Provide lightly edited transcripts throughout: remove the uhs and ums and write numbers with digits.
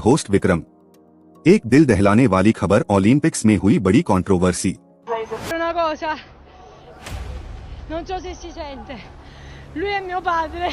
Host Vikram. एक दिल दहलाने वाली खबर, ओलंपिक्स में हुई बड़ी controversy. Una cosa, non so se si sente, lui è mio padre.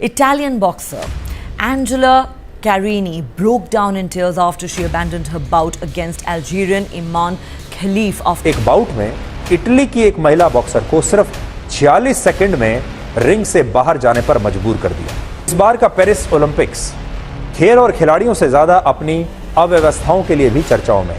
Italian boxer Angela Carini broke down in tears after she abandoned her bout against Algerian Iman Khalif after एक bought में Italy की एक महिला boxer को सिर्फ 46 second में ring से बाहर जाने पर मजबूर कर दिया। इस बार का पेरिस ओलंपिक्स खेल और खिलाड़ियों से ज्यादा अपनी अव्यवस्थाओं के लिए भी चर्चाओं में।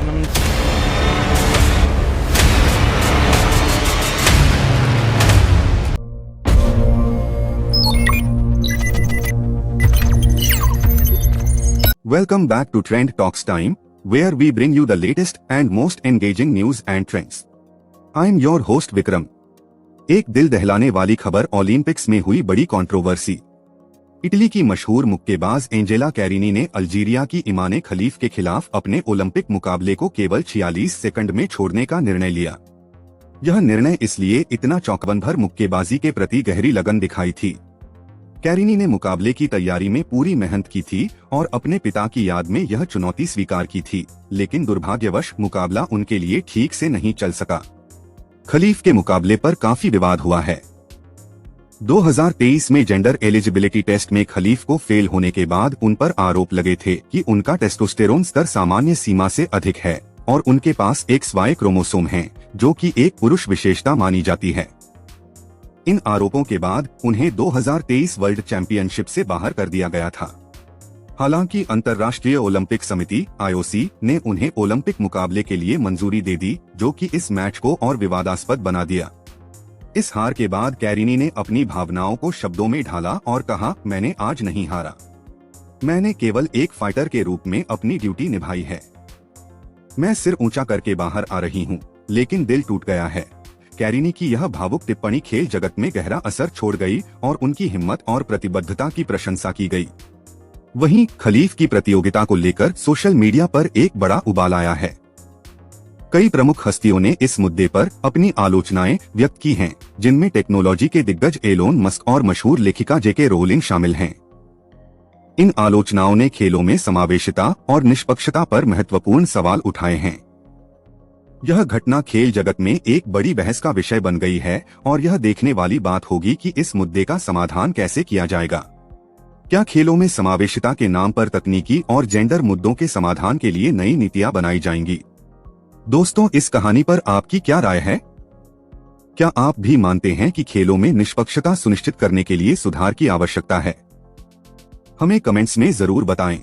Welcome back to Trend Talks Time, where we bring you the latest and most engaging news and trends. I'm your host Vikram. एक दिल दहलाने वाली खबर, ओलंपिक्स में हुई बड़ी कंट्रोवर्सी। इटली की मशहूर मुक्केबाज एंजेला कैरिनी ने अल्जीरिया की इमाने खलीफ के खिलाफ अपने ओलंपिक मुकाबले को केवल 46 सेकंड में छोड़ने का निर्णय लिया। यह निर्णय इसलिए इतना चौंकावन भर मुक्केबाजी के प्रति गहरी लगन दिखाई थी। कैरिनी ने मुकाबले की तैयारी में पूरी मेहनत की थी और अपने पिता की याद में यह चुनौती स्वीकार की थी, लेकिन दुर्भाग्यवश मुकाबला उनके लिए ठीक से नहीं चल सका। खलीफ के मुकाबले पर काफी विवाद हुआ है। 2023 में जेंडर एलिजिबिलिटी टेस्ट में खलीफ को फेल होने के बाद उन पर आरोप लगे थे कि उनका टेस्टोस्टेरोन स्तर सामान्य सीमा से अधिक है और उनके पास XY क्रोमोसोम है, जो कि एक पुरुष विशेषता मानी जाती है। इन आरोपों के बाद उन्हें 2023 वर्ल्ड चैंपियनशिप से बाहर कर दिया गया था। हालांकि अंतर्राष्ट्रीय ओलंपिक समिति IOC ने उन्हें ओलंपिक मुकाबले के लिए मंजूरी दे दी, जो कि इस मैच को और विवादास्पद बना दिया। इस हार के बाद कैरिनी ने अपनी भावनाओं को शब्दों में ढाला और कहा, मैंने आज नहीं हारा, मैंने केवल एक फाइटर के रूप में अपनी ड्यूटी निभाई है। मैं सिर ऊंचा करके बाहर आ रही हूं, लेकिन दिल टूट गया है। कैरिनी की यह भावुक टिप्पणी खेल जगत में गहरा असर छोड़ गई और उनकी हिम्मत और प्रतिबद्धता की प्रशंसा की गई। वहीं खलीफ की प्रतियोगिता को लेकर सोशल मीडिया पर एक बड़ा उबाल आया है। कई प्रमुख हस्तियों ने इस मुद्दे पर अपनी आलोचनाएं व्यक्त की हैं, जिनमें टेक्नोलॉजी के दिग्गज एलोन मस्क और मशहूर लेखिका JK रोलिंग शामिल हैं। इन आलोचनाओं ने खेलों में समावेशिता और निष्पक्षता पर महत्वपूर्ण सवाल उठाए हैं। यह घटना खेल जगत में एक बड़ी बहस का विषय बन गई है और यह देखने वाली बात होगी कि इस मुद्दे का समाधान कैसे किया जाएगा। क्या खेलों में समावेशिता के नाम पर तकनीकी और जेंडर मुद्दों के समाधान के लिए नई नीतियां बनाई जाएंगी? दोस्तों, इस कहानी पर आपकी क्या राय है? क्या आप भी मानते हैं कि खेलों में निष्पक्षता सुनिश्चित करने के लिए सुधार की आवश्यकता है? हमें कमेंट्स में जरूर बताएं।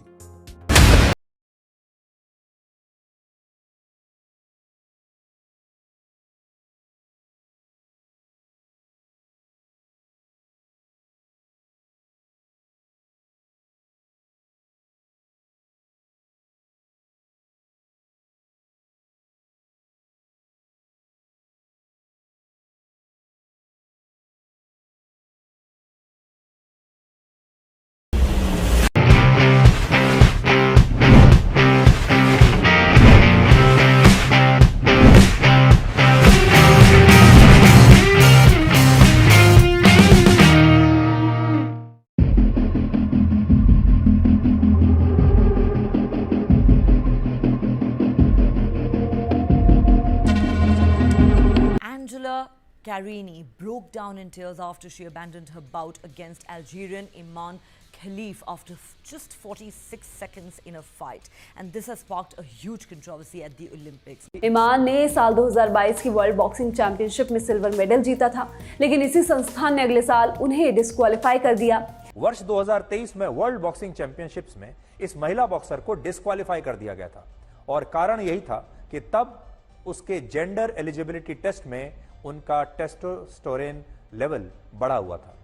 Angela Carini broke down in tears after she abandoned her bout against Algerian Iman Khalif after just 46 seconds in a fight, and this has sparked a huge controversy at the Olympics. ईमान ने साल 2022 की world boxing championship में silver medal जीता था, लेकिन इसी संस्थान ने अगले साल उन्हें डिस्क्वालीफाई कर दिया। वर्ष 2023 में वर्ल्ड बॉक्सिंग चैंपियनशिप्स में इस महिला बॉक्सर को डिस्क्वालीफाई कर दिया गया था और कारण यही था कि तब उसके जेंडर एलिजिबिलिटी टेस्ट में उनका टेस्टोस्टेरोन लेवल बढ़ा हुआ था।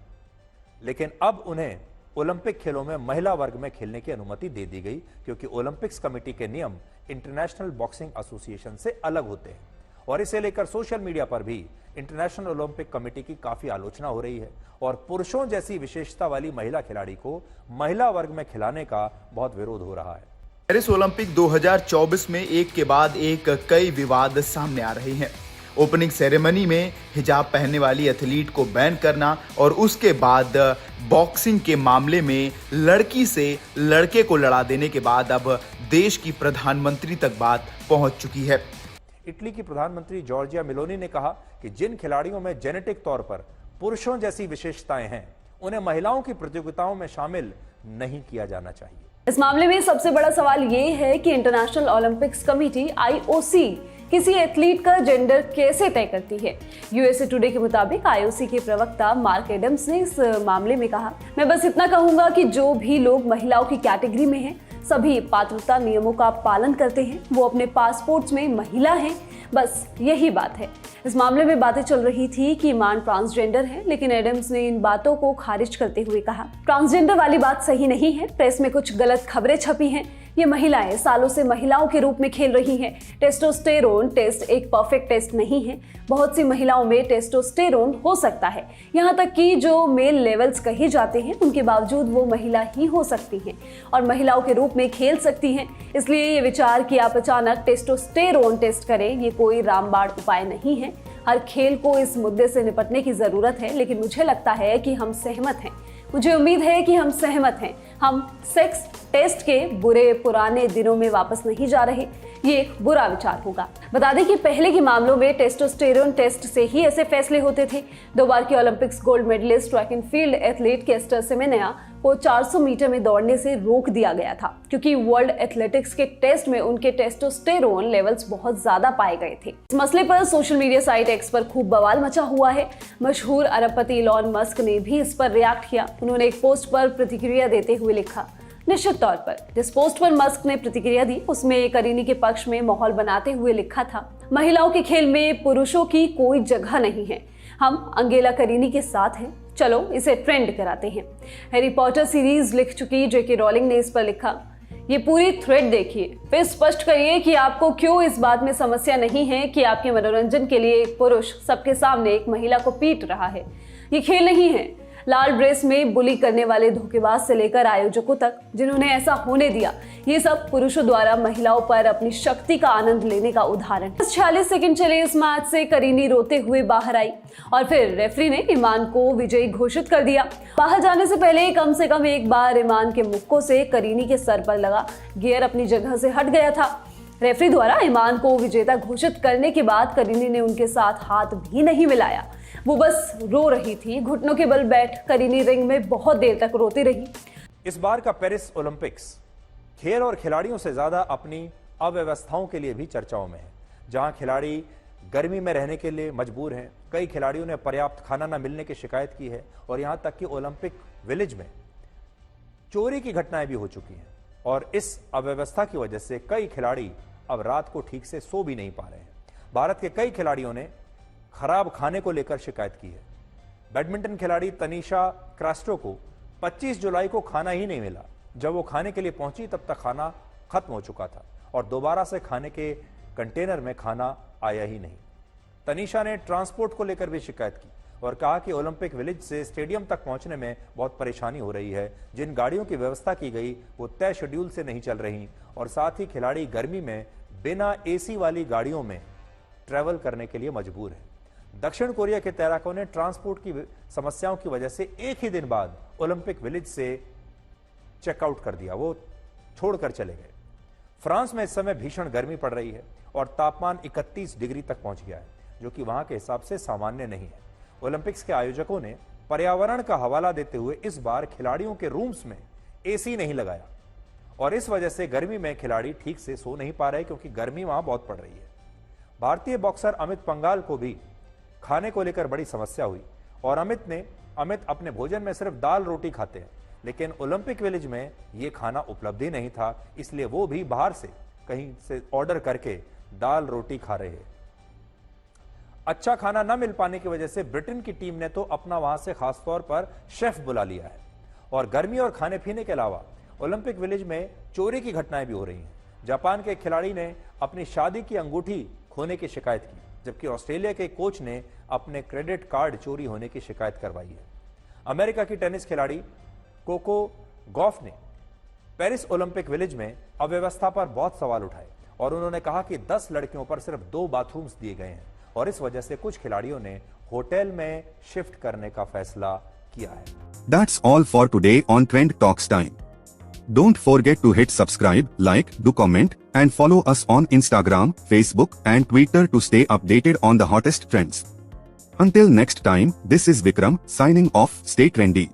लेकिन अब उन्हें ओलंपिक खेलों में महिला वर्ग में खेलने की अनुमति दे दी गई, क्योंकि ओलंपिक्स कमेटी के नियम इंटरनेशनल बॉक्सिंग एसोसिएशन से अलग होते हैं और इसे लेकर सोशल मीडिया पर भी इंटरनेशनल ओलंपिक कमेटी की काफी आलोचना हो रही है और पुरुषों जैसी विशेषता वाली महिला खिलाड़ी को महिला वर्ग में खिलाने का बहुत विरोध हो रहा है। पेरिस ओलंपिक 2024 में एक के बाद एक कई विवाद सामने आ रहे हैं। ओपनिंग सेरेमनी में हिजाब पहनने वाली एथलीट को बैन करना और उसके बाद बॉक्सिंग के मामले में लड़की से लड़के को लड़ा देने के बाद अब देश की प्रधानमंत्री तक बात पहुंच चुकी है। इटली की प्रधानमंत्री जॉर्जिया मेलोनी ने कहा कि जिन खिलाड़ियों में जेनेटिक तौर पर पुरुषों जैसी विशेषताएं हैं, उन्हें महिलाओं की प्रतियोगिताओं में शामिल नहीं किया जाना चाहिए। इस मामले में सबसे बड़ा सवाल ये है कि इंटरनेशनल ओलंपिक्स कमेटी IOC किसी एथलीट का जेंडर कैसे तय करती है। USA टुडे के मुताबिक IOC के प्रवक्ता मार्क एडम्स ने इस मामले में कहा, मैं बस इतना कहूंगा कि जो भी लोग महिलाओं की कैटेगरी में हैं, सभी पात्रता नियमों का पालन करते हैं, वो अपने पासपोर्ट्स में महिला हैं, बस यही बात है। इस मामले में बातें चल रही थी कि ईमान ट्रांसजेंडर है, लेकिन एडम्स ने इन बातों को खारिज करते हुए कहा, ट्रांसजेंडर वाली बात सही नहीं है, प्रेस में कुछ गलत खबरें छपी हैं, ये महिलाएं सालों से महिलाओं के रूप में खेल रही हैं। टेस्टोस्टेरोन टेस्ट एक परफेक्ट टेस्ट नहीं है, बहुत सी महिलाओं में टेस्टोस्टेरोन हो सकता है, यहाँ तक कि जो मेल लेवल्स कहे जाते हैं उनके बावजूद वो महिला ही हो सकती हैं और महिलाओं के रूप में खेल सकती हैं। इसलिए ये विचार कि आप अचानक टेस्टोस्टेरोन टेस्ट करें, ये कोई रामबाण उपाय नहीं है। हर खेल को इस मुद्दे से निपटने की जरूरत है, लेकिन मुझे लगता है कि हम सहमत हैं। मुझे उम्मीद है कि हम सहमत हैं। हम सेक्स टेस्ट के बुरे पुराने दिनों में वापस नहीं जा रहे। ये एक बुरा विचार होगा। बता दें कि पहले के मामलों में टेस्टोस्टेरोन टेस्ट से ही ऐसे फैसले होते थे। 2 बार की Olympics gold medalist track and field athlete Caster Semenya को 400 मीटर में दौड़ने से रोक दिया गया था, क्योंकि वर्ल्ड एथलेटिक्स के टेस्ट में उनके टेस्टोस्टेरोन लेवल्स बहुत ज्यादा पाए गए थे। इस मसले पर सोशल मीडिया साइट एक्स पर खूब बवाल मचा हुआ है। मशहूर अरबपति इलॉन मस्क ने भी इस पर रिएक्ट किया। उन्होंने एक पोस्ट पर प्रतिक्रिया देते हुए लिखा, निश्चित तौर पर जिस पोस्ट पर मस्क ने प्रतिक्रिया दी उसमें करीनी के पक्ष में माहौल बनाते हुए लिखा था, महिलाओं के खेल में पुरुषों की कोई जगह नहीं है, हम अंगेला करीनी के साथ हैं, चलो इसे ट्रेंड कराते हैं। हैरी पॉटर सीरीज लिख चुकी जेके रॉलिंग ने इस पर लिखा, ये पूरी थ्रेड देखिए, फिर स्पष्ट करिए कि आपको क्यों इस बात में समस्या नहीं है कि आपके मनोरंजन के लिए एक पुरुष सबके सामने एक महिला को पीट रहा है। ये खेल नहीं है। लाल ड्रेस में बुली करने वाले धोखेबाज से लेकर आयोजकों तक जिन्होंने ऐसा होने दिया, ये सब पुरुषों द्वारा महिलाओं पर अपनी शक्ति का आनंद लेने का उदाहरण। 46 सेकंड चले इस मैच से करीनी रोते हुए बाहर आई और फिर रेफरी ने ईमान को विजयी घोषित कर दिया। बाहर जाने से पहले कम से कम एक बार ईमान के मुक्कों से करीनी के सर पर लगा गियर अपनी जगह से हट गया था। रेफरी द्वारा ईमान को विजेता घोषित करने के बाद करीनी ने उनके साथ हाथ भी नहीं मिलाया, वो बस रो रही थी। घुटनों के बल बैठ करीनी रिंग में बहुत देर तक रोती रही। इस बार का पेरिस ओलंपिक्स खेल और खिलाड़ियों से ज्यादा अपनी अव्यवस्थाओं के लिए भी चर्चाओं में है, जहां खिलाड़ी गर्मी में रहने के लिए मजबूर हैं। कई खिलाड़ियों ने पर्याप्त खाना न मिलने की शिकायत की है और यहां तक कि ओलंपिक विलेज में चोरी की घटनाएं भी हो चुकी हैं और इस अव्यवस्था की वजह से कई खिलाड़ी अब रात को ठीक से सो भी नहीं पा रहे हैं। भारत के कई खिलाड़ियों ने खराब खाने को लेकर शिकायत की है। बैडमिंटन खिलाड़ी तनिषा क्रास्टो को 25 जुलाई को खाना ही नहीं मिला। जब वो खाने के लिए पहुंची तब तक खाना खत्म हो चुका था और दोबारा से खाने के कंटेनर में खाना आया ही नहीं। तनिषा ने ट्रांसपोर्ट को लेकर भी शिकायत की और कहा कि ओलंपिक विलेज से स्टेडियम तक पहुंचने में बहुत परेशानी हो रही है। जिन गाड़ियों की व्यवस्था की गई वो तय शेड्यूल से नहीं चल रही और साथ ही खिलाड़ी गर्मी में बिना एसी वाली गाड़ियों में ट्रैवल करने के लिए मजबूर है। दक्षिण कोरिया के तैराकों ने ट्रांसपोर्ट की समस्याओं की वजह से एक ही दिन बाद ओलंपिक विलेज से चेकआउट कर दिया, वो छोड़कर चले गए। फ्रांस में इस समय भीषण गर्मी पड़ रही है और तापमान 31 डिग्री तक पहुंच गया है, जो कि वहां के हिसाब से सामान्य नहीं है। ओलंपिक्स के आयोजकों ने पर्यावरण का हवाला देते हुए इस बार खिलाड़ियों के रूम्स में एसी नहीं लगाया और इस वजह से गर्मी में खिलाड़ी ठीक से सो नहीं पा रहे, क्योंकि गर्मी वहां बहुत पड़ रही है। भारतीय बॉक्सर अमित पंघाल को भी खाने को लेकर बड़ी समस्या हुई और अमित अपने भोजन में सिर्फ दाल रोटी खाते हैं, लेकिन ओलंपिक विलेज में ये खाना उपलब्ध ही नहीं था, इसलिए वो भी बाहर से कहीं से ऑर्डर करके दाल रोटी खा रहे हैं। अच्छा खाना न मिल पाने की वजह से ब्रिटेन की टीम ने तो अपना वहां से खासतौर पर शेफ बुला लिया है और गर्मी और खाने पीने के अलावा ओलंपिक विलेज में चोरी की घटनाएं भी हो रही हैं। जापान के खिलाड़ी ने अपनी शादी की अंगूठी खोने की शिकायत की, जबकि ऑस्ट्रेलिया के कोच ने अपने क्रेडिट कार्ड चोरी होने की शिकायत करवाई है। अमेरिका की टेनिस खिलाड़ी कोको गॉफ ने पेरिस ओलंपिक विलेज में अव्यवस्था पर बहुत सवाल उठाए और उन्होंने कहा कि 10 लड़कियों पर सिर्फ 2 बाथरूम्स दिए गए हैं और इस वजह से कुछ खिलाड़ियों ने होटल में शिफ्ट करने का फैसला किया है। That's all for today on Trend Talks Time. Don't forget to hit subscribe, like, do comment, and follow us on Instagram, Facebook, and Twitter to stay updated on the hottest trends. Until next time, this is Vikram signing off. Stay trendy.